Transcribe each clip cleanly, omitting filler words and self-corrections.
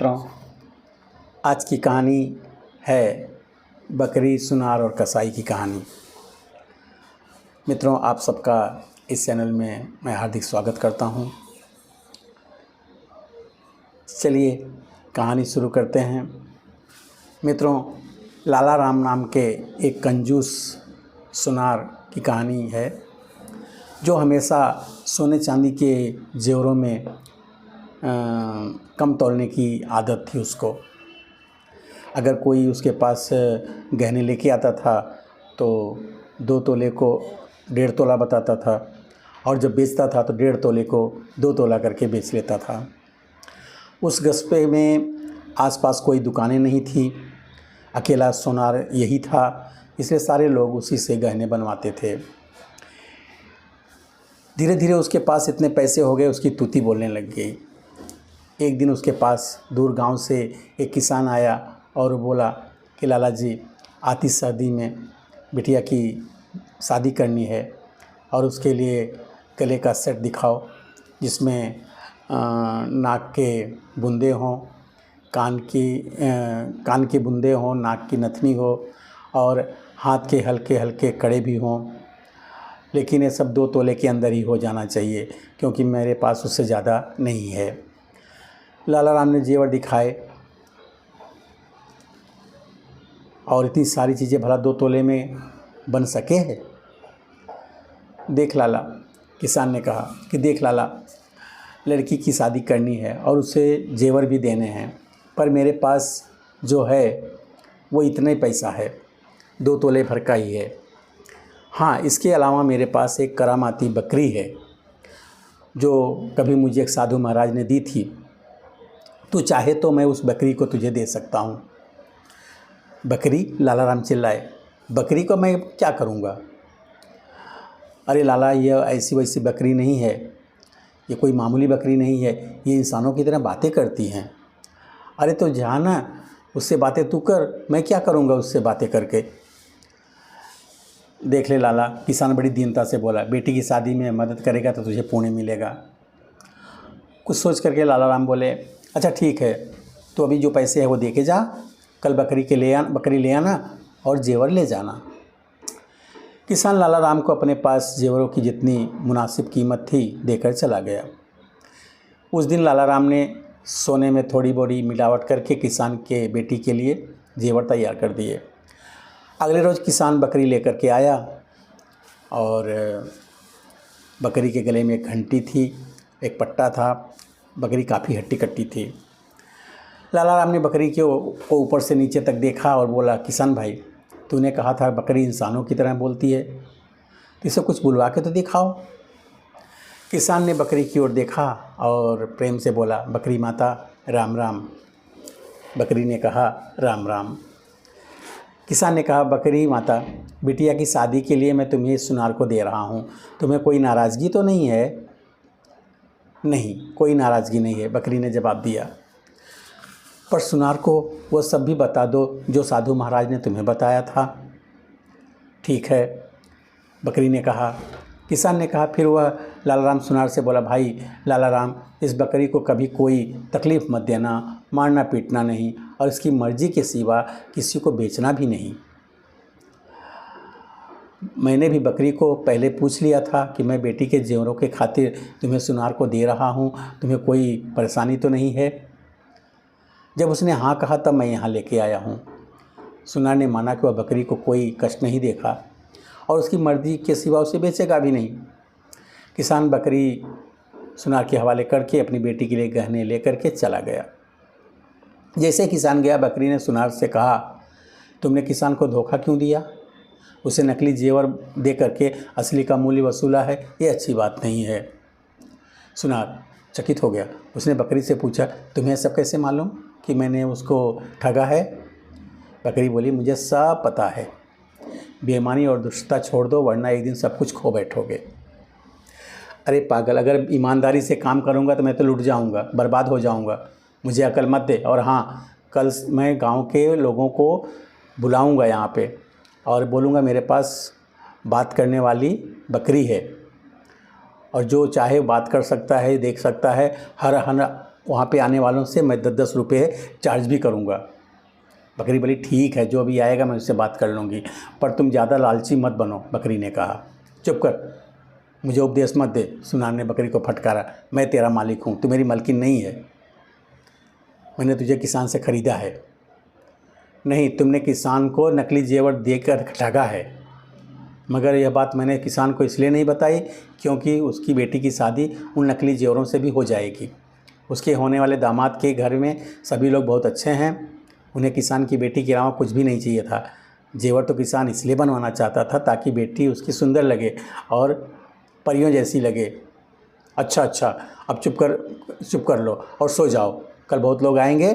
मित्रों, आज की कहानी है बकरी, सुनार और कसाई की कहानी। मित्रों, आप सबका इस चैनल में मैं हार्दिक स्वागत करता हूं। चलिए कहानी शुरू करते हैं। मित्रों, लाला राम नाम के एक कंजूस सुनार की कहानी है जो हमेशा सोने चांदी के जेवरों में कम तोलने की आदत थी उसको। अगर कोई उसके पास गहने लेके आता था तो 2 तोले को 1.5 तोला बताता था और जब बेचता था तो 1.5 तोले को 2 तोला करके बेच लेता था। उस कस्बे में आसपास कोई दुकानें नहीं थी, अकेला सोनार यही था, इसलिए सारे लोग उसी से गहने बनवाते थे। धीरे धीरे उसके पास इतने पैसे हो गए, उसकी तूती बोलने लग गई। एक दिन उसके पास दूर गांव से एक किसान आया और बोला कि लाला जी, आती शादी में बिटिया की शादी करनी है और उसके लिए गले का सेट दिखाओ जिसमें नाक के बूंदे हों, कान के बूंदे हों, नाक की नथनी हो और हाथ के हल्के हल्के कड़े भी हों, लेकिन ये सब 2 तोले के अंदर ही हो जाना चाहिए क्योंकि मेरे पास उससे ज़्यादा नहीं है। लाला राम ने जेवर दिखाए और इतनी सारी चीज़ें भला 2 तोले में बन सके है। देख लाला, किसान ने कहा कि देख लाला, लड़की की शादी करनी है और उसे जेवर भी देने हैं, पर मेरे पास जो है वो इतना ही पैसा है, 2 तोले भर का ही है। हाँ, इसके अलावा मेरे पास एक करामाती बकरी है जो कभी मुझे एक साधु महाराज ने दी थी। तू चाहे तो मैं उस बकरी को तुझे दे सकता हूँ। बकरी? लाला राम चिल्लाए, बकरी को मैं क्या करूँगा? अरे लाला, ये ऐसी वैसी बकरी नहीं है, ये कोई मामूली बकरी नहीं है, ये इंसानों की तरह बातें करती हैं। अरे तो जा ना, उससे बातें तू कर, मैं क्या करूँगा उससे बातें करके। देख ले लाला, किसान बड़ी दीनता से बोला, बेटी की शादी में मदद करेगा तो तुझे पुण्य मिलेगा। कुछ सोच करके लाला राम बोले, अच्छा ठीक है, तो अभी जो पैसे है वो दे के जा, कल बकरी ले आना और जेवर ले जाना। किसान लाला राम को अपने पास जेवरों की जितनी मुनासिब कीमत थी देकर चला गया। उस दिन लाला राम ने सोने में थोड़ी बोरी मिलावट करके किसान के बेटी के लिए जेवर तैयार कर दिए। अगले रोज़ किसान बकरी लेकर के आया और बकरी के गले में एक घंटी थी, एक पट्टा था। बकरी काफ़ी हट्टी कट्टी थी। लाला राम ने बकरी को ऊपर से नीचे तक देखा और बोला, किसान भाई, तूने कहा था बकरी इंसानों की तरह बोलती है, तो इसे कुछ बुलवा के तो दिखाओ। किसान ने बकरी की ओर देखा और प्रेम से बोला, बकरी माता राम राम। बकरी ने कहा, राम राम। किसान ने कहा, बकरी माता, बिटिया की शादी के लिए मैं तुम्हें इस सुनार को दे रहा हूँ, तुम्हें कोई नाराज़गी तो नहीं है? नहीं, कोई नाराज़गी नहीं है, बकरी ने जवाब दिया, पर सुनार को वो सब भी बता दो जो साधु महाराज ने तुम्हें बताया था। ठीक है, बकरी ने कहा। किसान ने कहा, फिर वह लाला राम सुनार से बोला, भाई लाला राम, इस बकरी को कभी कोई तकलीफ़ मत देना, मारना पीटना नहीं और इसकी मर्ज़ी के सिवा किसी को बेचना भी नहीं। मैंने भी बकरी को पहले पूछ लिया था कि मैं बेटी के जेवरों के खातिर तुम्हें सुनार को दे रहा हूँ, तुम्हें कोई परेशानी तो नहीं है? जब उसने हाँ कहा तब मैं यहाँ लेके आया हूँ। सुनार ने माना कि वह बकरी को कोई कष्ट नहीं देखा और उसकी मर्जी के सिवा उसे बेचेगा भी नहीं। किसान बकरी सुनार के हवाले करके अपनी बेटी के लिए गहने लेकर के चला गया। जैसे किसान गया, बकरी ने सुनार से कहा, तुमने किसान को धोखा क्यों दिया? उसे नकली जेवर दे करके असली का मूल्य वसूला है, ये अच्छी बात नहीं है। सुनार चकित हो गया। उसने बकरी से पूछा, तुम्हें सब कैसे मालूम कि मैंने उसको ठगा है? बकरी बोली, मुझे सब पता है। बेईमानी और दुष्टता छोड़ दो वरना एक दिन सब कुछ खो बैठोगे। अरे पागल, अगर ईमानदारी से काम करूँगा तो मैं तो लुट जाऊँगा, बर्बाद हो जाऊँगा, मुझे अकल मत दे। और हाँ, कल मैं गांव के लोगों को बुलाऊँगा यहाँ पे और बोलूँगा मेरे पास बात करने वाली बकरी है और जो चाहे बात कर सकता है, देख सकता है, हर वहाँ पे आने वालों से मैं 10-10 रुपये चार्ज भी करूँगा। बकरी बोली ठीक है, जो भी आएगा मैं उससे बात कर लूँगी, पर तुम ज़्यादा लालची मत बनो। बकरी ने कहा। चुप कर, मुझे उपदेश मत दे। सुनार ने बकरी को फटकारा। मैं तेरा मालिक हूँ, तू मेरी मालकिन नहीं है। मैंने तुझे किसान से ख़रीदा है। नहीं, तुमने किसान को नकली जेवर देकर ठगा है। मगर यह बात मैंने किसान को इसलिए नहीं बताई क्योंकि उसकी बेटी की शादी उन नकली जेवरों से भी हो जाएगी। उसके होने वाले दामाद के घर में सभी लोग बहुत अच्छे हैं। उन्हें किसान की बेटी के अलावा कुछ भी नहीं चाहिए था। जेवर तो किसान इसलिए बनवाना चाहता था ताकि बेटी उसकी सुंदर लगे और परियों जैसी लगे। अच्छा अच्छा, अब चुप कर लो और सो जाओ। कल बहुत लोग आएंगे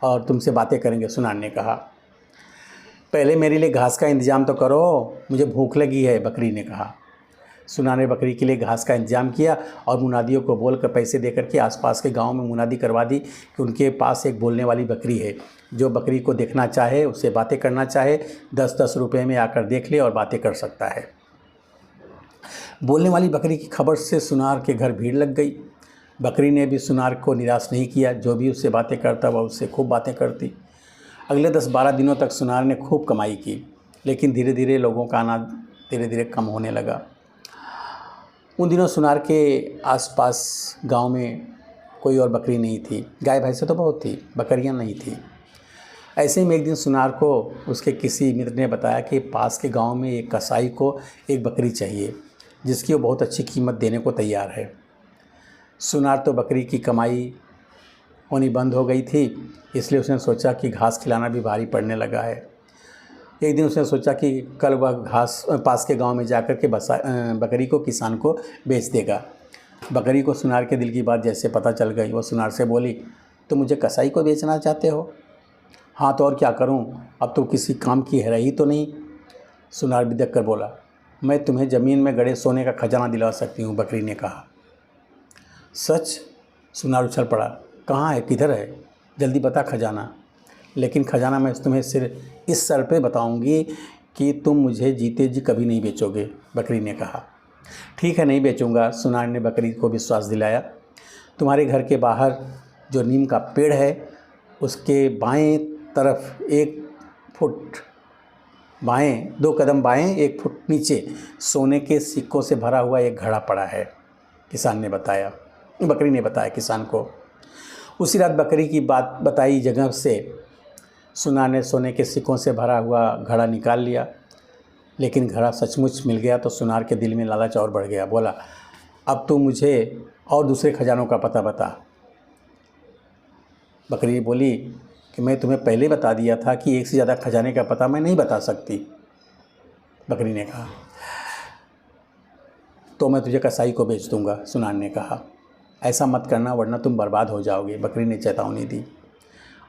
और तुमसे बातें करेंगे। सुनार ने कहा। पहले मेरे लिए घास का इंतज़ाम तो करो, मुझे भूख लगी है। बकरी ने कहा। सुनार ने बकरी के लिए घास का इंतजाम किया और मुनादियों को बोलकर पैसे देकर के आसपास के गांव में मुनादी करवा दी कि उनके पास एक बोलने वाली बकरी है। जो बकरी को देखना चाहे, उससे बातें करना चाहे, 10-10 रुपये में आकर देख ले और बातें कर सकता है। बोलने वाली बकरी की खबर से सुनार के घर भीड़ लग गई। बकरी ने भी सुनार को निराश नहीं किया। जो भी उससे बातें करता वह उससे खूब बातें करती। अगले 10-12 दिनों तक सुनार ने खूब कमाई की, लेकिन धीरे धीरे लोगों का आना धीरे धीरे कम होने लगा। उन दिनों सुनार के आसपास गांव में कोई और बकरी नहीं थी। गाय भैंसें तो बहुत थी, बकरियां नहीं थी। ऐसे ही में एक दिन सुनार को उसके किसी मित्र ने बताया कि पास के गांव में एक कसाई को एक बकरी चाहिए जिसकी वो बहुत अच्छी कीमत देने को तैयार है। सुनार तो बकरी की कमाई होनी बंद हो गई थी, इसलिए उसने सोचा कि घास खिलाना भी भारी पड़ने लगा है। एक दिन उसने सोचा कि कल वह घास पास के गांव में जाकर के बकरी को किसान को बेच देगा। बकरी को सुनार के दिल की बात जैसे पता चल गई, वो सुनार से बोली, तो मुझे कसाई को बेचना चाहते हो? हाँ तो और क्या करूं, अब तो किसी काम की है रही तो नहीं। सुनार बिदक कर बोला, मैं तुम्हें ज़मीन में गड़े सोने का खजाना दिला सकती हूँ। बकरी ने कहा। सच? सुनार उछल पड़ा। कहाँ है, किधर है, जल्दी बता खजाना। लेकिन खजाना मैं तुम्हें सिर्फ इस शर्त पे बताऊंगी कि तुम मुझे जीते जी कभी नहीं बेचोगे। बकरी ने कहा। ठीक है, नहीं बेचूंगा। सुनार ने बकरी को विश्वास दिलाया। तुम्हारे घर के बाहर जो नीम का पेड़ है उसके बाएं तरफ 1 फुट बाएं, 2 कदम बाएं 1 फुट नीचे सोने के सिक्कों से भरा हुआ एक घड़ा पड़ा है। बकरी ने बताया किसान को। उसी रात बकरी की बात बताई जगह से सुनार ने सोने के सिक्कों से भरा हुआ घड़ा निकाल लिया। लेकिन घड़ा सचमुच मिल गया तो सुनार के दिल में लालच और बढ़ गया। बोला, अब तू मुझे और दूसरे खजानों का पता बता। बकरी बोली कि मैं तुम्हें पहले बता दिया था कि एक से ज़्यादा खजाने का पता मैं नहीं बता सकती। बकरी ने कहा। तो मैं तुझे कसाई को बेच दूंगा। सुनार ने कहा। ऐसा मत करना वरना तुम बर्बाद हो जाओगे। बकरी ने चेतावनी दी।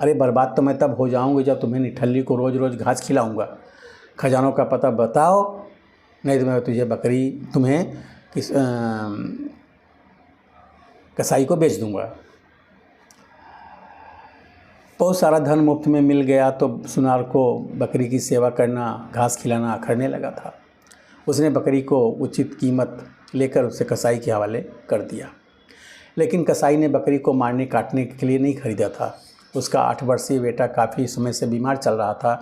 अरे बर्बाद तो मैं तब हो जाऊंगी जब तुम्हें निठल्ली को रोज़ रोज़ घास खिलाऊंगा। खजानों का पता बताओ, नहीं तो मैं तुम्हें कसाई को बेच दूंगा। बहुत सारा धन मुफ्त में मिल गया तो सुनार को बकरी की सेवा करना, घास खिलाना अखरने लगा था। उसने बकरी को उचित कीमत लेकर उसे कसाई के हवाले कर दिया। लेकिन कसाई ने बकरी को मारने काटने के लिए नहीं खरीदा था। उसका 8 वर्षीय बेटा काफ़ी समय से बीमार चल रहा था।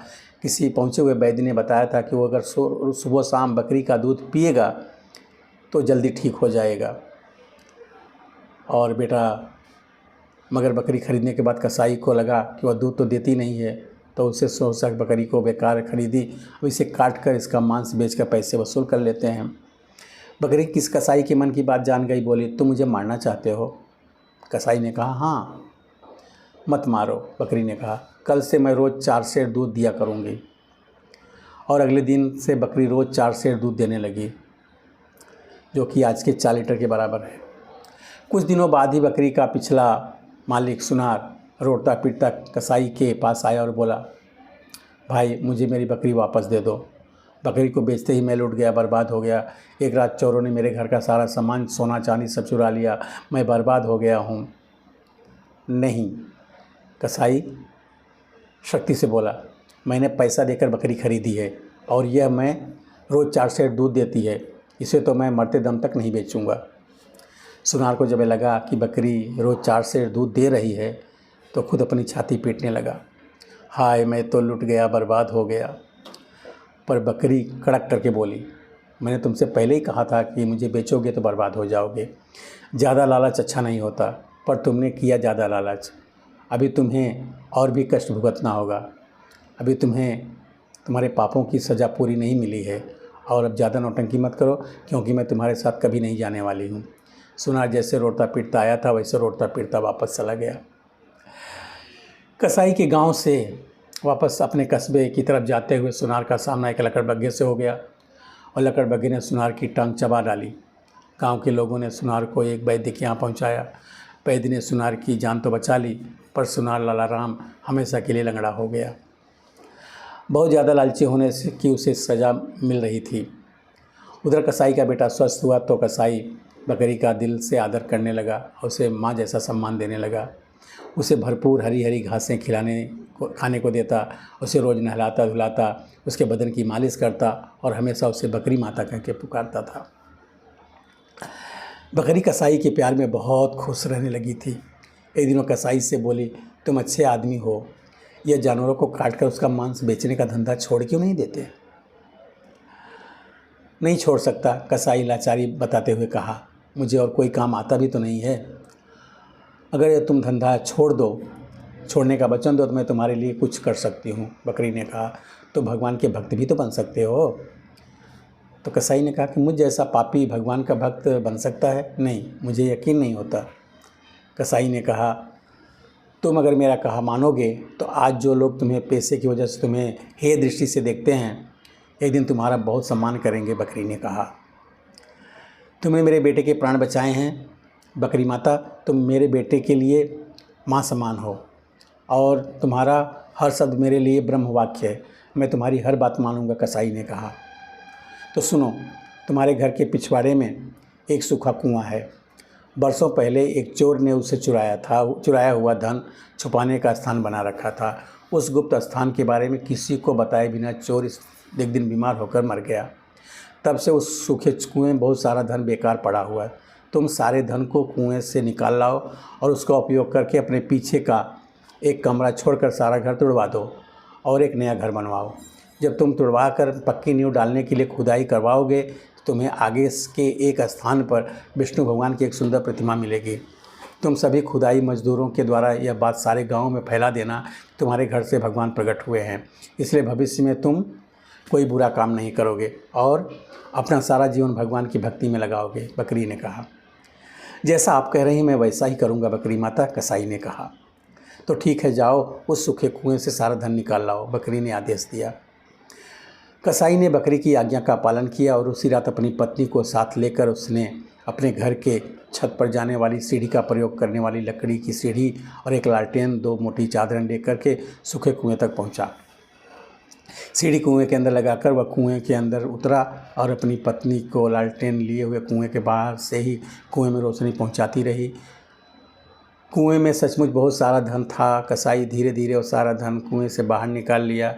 किसी पहुँचे हुए वैद्य ने बताया था कि वो अगर सुबह शाम बकरी का दूध पिएगा तो जल्दी ठीक हो जाएगा। और मगर बकरी खरीदने के बाद कसाई को लगा कि वह दूध तो देती नहीं है, तो उसे सोचा बकरी को बेकार खरीदी, अब इसे काट कर इसका मांस बेचकर पैसे वसूल कर लेते हैं। बकरी किस कसाई के मन की बात जान गई। बोली, तुम मुझे मारना चाहते हो? कसाई ने कहा, हाँ। मत मारो। बकरी ने कहा, कल से मैं रोज़ 4 सेर दूध दिया करूँगी। और अगले दिन से बकरी रोज़ 4 सेर दूध देने लगी, जो कि आज के 4 लीटर के बराबर है। कुछ दिनों बाद ही बकरी का पिछला मालिक सुनार रोता पीटता कसाई के पास आया और बोला, भाई मुझे मेरी बकरी वापस दे दो। बकरी को बेचते ही मैं लूट गया, बर्बाद हो गया। एक रात चोरों ने मेरे घर का सारा सामान, सोना चांदी सब चुरा लिया। मैं बर्बाद हो गया हूँ। नहीं, कसाई शक्ति से बोला, मैंने पैसा देकर बकरी खरीदी है और यह मैं रोज़ 4 सेर दूध देती है। इसे तो मैं मरते दम तक नहीं बेचूंगा। सुनार को जब लगा कि बकरी रोज़ 4 सेर दूध दे रही है तो खुद अपनी छाती पीटने लगा। हाय, मैं तो लुट गया, बर्बाद हो गया। पर बकरी कड़क करके बोली, मैंने तुमसे पहले ही कहा था कि मुझे बेचोगे तो बर्बाद हो जाओगे। ज़्यादा लालच अच्छा नहीं होता, पर तुमने किया ज़्यादा लालच। अभी तुम्हें और भी कष्ट भुगतना होगा। अभी तुम्हें तुम्हारे पापों की सज़ा पूरी नहीं मिली है। और अब ज़्यादा नौटंकी मत करो, क्योंकि मैं तुम्हारे साथ कभी नहीं जाने वाली हूँ। सुनार जैसे रोता पीटता आया था वैसे रोता पीटता वापस चला गया। कसाई के गांव से वापस अपने कस्बे की तरफ जाते हुए सुनार का सामना एक लकड़बग्घे से हो गया और लकड़बग्घे ने सुनार की टांग चबा डाली। गांव के लोगों ने सुनार को एक वैद्य के यहाँ पहुँचाया। वैद्य ने सुनार की जान तो बचा ली, पर सुनार लाला राम हमेशा के लिए लंगड़ा हो गया। बहुत ज़्यादा लालची होने से कि उसे सज़ा मिल रही थी। उधर कसाई का बेटा स्वस्थ हुआ तो कसाई बकरी का दिल से आदर करने लगा और उसे माँ जैसा सम्मान देने लगा। उसे भरपूर हरी हरी घासें खाने को देता, उसे रोज़ नहलाता धुलाता, उसके बदन की मालिश करता और हमेशा उसे बकरी माता कह के पुकारता था। बकरी कसाई के प्यार में बहुत खुश रहने लगी थी। एक दिन वो कसाई से बोली, तुम अच्छे आदमी हो, यह जानवरों को काटकर उसका मांस बेचने का धंधा छोड़ क्यों नहीं देते? नहीं छोड़ सकता, कसाई लाचारी बताते हुए कहा, मुझे और कोई काम आता भी तो नहीं है। अगर ये तुम धंधा छोड़ने का वचन दो तो मैं तुम्हारे लिए कुछ कर सकती हूँ। बकरी ने कहा, तो भगवान के भक्त भी तो बन सकते हो। तो कसाई ने कहा कि मुझ जैसा पापी भगवान का भक्त बन सकता है? नहीं, मुझे यकीन नहीं होता। कसाई ने कहा, तुम अगर मेरा कहा मानोगे तो आज जो लोग तुम्हें पैसे की वजह से तुम्हें हे दृष्टि से देखते हैं, एक दिन तुम्हारा बहुत सम्मान करेंगे। बकरी ने कहा, तुमने मेरे बेटे के प्राण बचाए हैं बकरी माता, तुम मेरे बेटे के लिए माँ समान हो और तुम्हारा हर शब्द मेरे लिए ब्रह्म वाक्य है। मैं तुम्हारी हर बात मानूंगा। कसाई ने कहा, तो सुनो, तुम्हारे घर के पिछवाड़े में एक सूखा कुआं है। बरसों पहले एक चोर ने उसे चुराया हुआ धन छुपाने का स्थान बना रखा था। उस गुप्त स्थान के बारे में किसी को बताए बिना चोर एक दिन बीमार होकर मर गया। तब से उस सूखे कुएं में बहुत सारा धन बेकार पड़ा हुआ है। तुम सारे धन को कुएं से निकाल लाओ और उसका उपयोग करके अपने पीछे का एक कमरा छोड़कर सारा घर तुड़वा दो और एक नया घर बनवाओ। जब तुम तुड़वा कर पक्की नींव डालने के लिए खुदाई करवाओगे तो तुम्हें आगे के एक स्थान पर विष्णु भगवान की एक सुंदर प्रतिमा मिलेगी। तुम सभी खुदाई मजदूरों के द्वारा यह बात सारे गांव में फैला देना, तुम्हारे घर से भगवान प्रकट हुए हैं, इसलिए भविष्य में तुम कोई बुरा काम नहीं करोगे और अपना सारा जीवन भगवान की भक्ति में लगाओगे। बकरी ने कहा, जैसा आप कह रही हैं मैं वैसा ही करूँगा बकरी माता। कसाई ने कहा, तो ठीक है, जाओ उस सूखे कुएं से सारा धन निकाल लाओ। बकरी ने आदेश दिया। कसाई ने बकरी की आज्ञा का पालन किया और उसी रात अपनी पत्नी को साथ लेकर उसने अपने घर के छत पर जाने वाली सीढ़ी का प्रयोग करने वाली लकड़ी की सीढ़ी और एक लालटेन, 2 मोटी चादरें लेकर के सूखे कुएं तक पहुंचा। सीढ़ी कुएं के अंदर लगाकर वह कुएं के अंदर उतरा और अपनी पत्नी को लालटेन लिए हुए कुएं के बाहर से ही कुएं में रोशनी पहुंचाती रही। कुएं में सचमुच बहुत सारा धन था। कसाई धीरे धीरे वो सारा धन कुएं से बाहर निकाल लिया।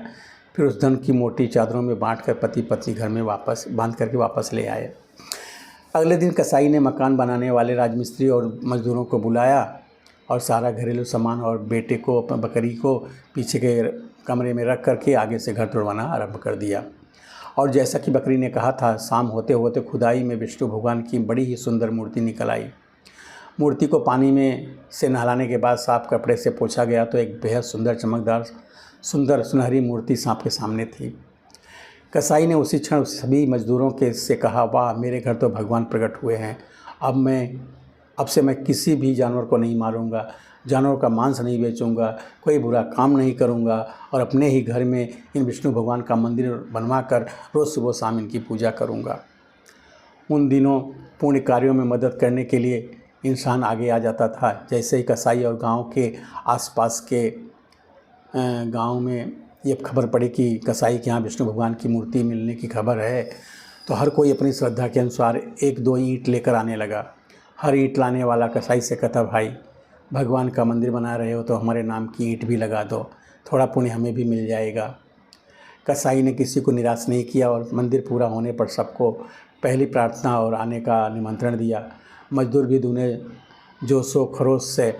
फिर उस धन की मोटी चादरों में बांटकर पति पत्नी घर में बांध करके वापस ले आए। अगले दिन कसाई ने मकान बनाने वाले राजमिस्त्री और मजदूरों को बुलाया और सारा घरेलू सामान और बेटे को, बकरी को पीछे के कमरे में रख करके आगे से घर तुड़वाना आरंभ कर दिया। और जैसा कि बकरी ने कहा था, शाम होते होते खुदाई में विष्णु भगवान की बड़ी ही सुंदर मूर्ति निकल आई। मूर्ति को पानी में से नहलाने के बाद साफ कपड़े से पोंछा गया तो एक बेहद सुंदर चमकदार सुंदर सुनहरी मूर्ति सांप के सामने थी। कसाई ने उसी क्षण सभी मजदूरों के से कहा, वाह, मेरे घर तो भगवान प्रकट हुए हैं। अब से मैं किसी भी जानवर को नहीं मारूंगा, जानवरों का मांस नहीं बेचूंगा, कोई बुरा काम नहीं करूंगा और अपने ही घर में इन विष्णु भगवान का मंदिर बनवा कर रोज़ सुबह शाम इनकी पूजा करूंगा। उन दिनों पुण्य कार्यों में मदद करने के लिए इंसान आगे आ जाता था। जैसे ही कसाई और गांव के आसपास के गांव में ये खबर पड़ी कि कसाई के यहाँ विष्णु भगवान की मूर्ति मिलने की खबर है, तो हर कोई अपनी श्रद्धा के अनुसार 1-2 ईंट लेकर आने लगा। हर ईंट लाने वाला कसाई से कहता, भाई, भगवान का मंदिर बना रहे हो तो हमारे नाम की ईंट भी लगा दो, थोड़ा पुण्य हमें भी मिल जाएगा। कसाई ने किसी को निराश नहीं किया और मंदिर पूरा होने पर सबको पहली प्रार्थना और आने का निमंत्रण दिया। मजदूर भी दूने जोशो खरोश से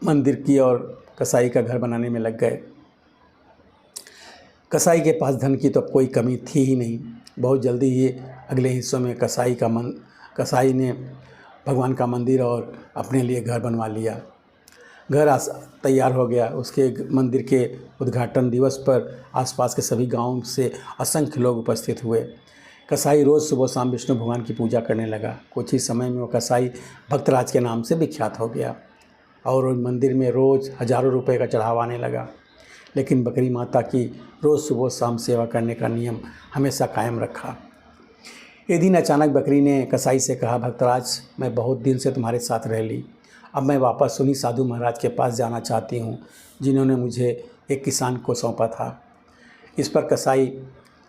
मंदिर की और कसाई का घर बनाने में लग गए। कसाई के पास धन की तो अब कोई कमी थी ही नहीं। बहुत जल्दी ही अगले हिस्सों में कसाई ने भगवान का मंदिर और अपने लिए घर बनवा लिया। घर तैयार हो गया। उसके मंदिर के उद्घाटन दिवस पर आसपास के सभी गांवों से असंख्य लोग उपस्थित हुए। कसाई रोज़ सुबह शाम विष्णु भगवान की पूजा करने लगा। कुछ ही समय में वो कसाई भक्तराज के नाम से विख्यात हो गया और मंदिर में रोज़ हज़ारों रुपए का चढ़ावा आने लगा। लेकिन बकरी माता की रोज़ सुबह शाम सेवा करने का नियम हमेशा कायम रखा। एक दिन अचानक बकरी ने कसाई से कहा, भक्तराज, मैं बहुत दिन से तुम्हारे साथ रह ली। अब मैं वापस उन्हीं साधु महाराज के पास जाना चाहती हूँ जिन्होंने मुझे एक किसान को सौंपा था। इस पर कसाई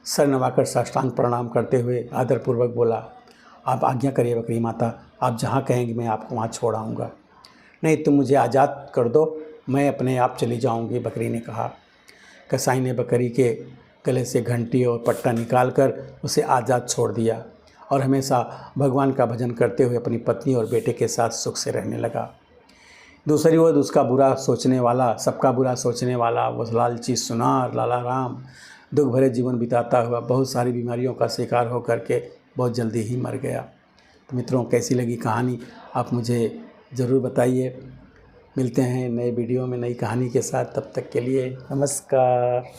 सर नवाकर साष्टांग प्रणाम करते हुए आदरपूर्वक बोला, आप आज्ञा करिए बकरी माता, आप जहाँ कहेंगे मैं आपको वहाँ छोड़ आऊँगा। नहीं, तुम मुझे आज़ाद कर दो, मैं अपने आप चली जाऊँगी, बकरी ने कहा। कसाई ने बकरी के गले से घंटी और पट्टा निकालकर उसे आज़ाद छोड़ दिया और हमेशा भगवान का भजन करते हुए अपनी पत्नी और बेटे के साथ सुख से रहने लगा। दूसरी ओर उसका बुरा सोचने वाला, सबका बुरा सोचने वाला वो लालची सुनार लाला राम दुख भरे जीवन बिताता हुआ बहुत सारी बीमारियों का शिकार होकर के बहुत जल्दी ही मर गया। तो मित्रों, कैसी लगी कहानी आप मुझे ज़रूर बताइए। मिलते हैं नए वीडियो में नई कहानी के साथ। तब तक के लिए नमस्कार।